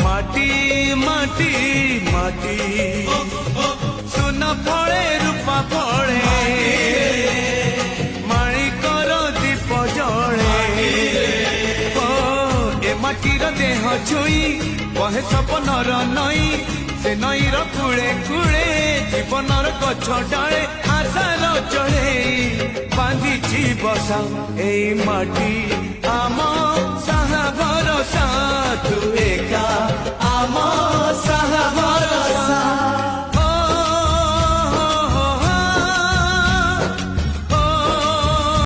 माटी माटी माटी माटी सुना फले रूपा फले माणिकर दीप जले ए माटीर देह छुई कहे सपनर नई से नईर कूले कूले जीवनर गछ डाले आशार चढ़े बांधिची बसा ए माटी आम साहा भरसा तू एका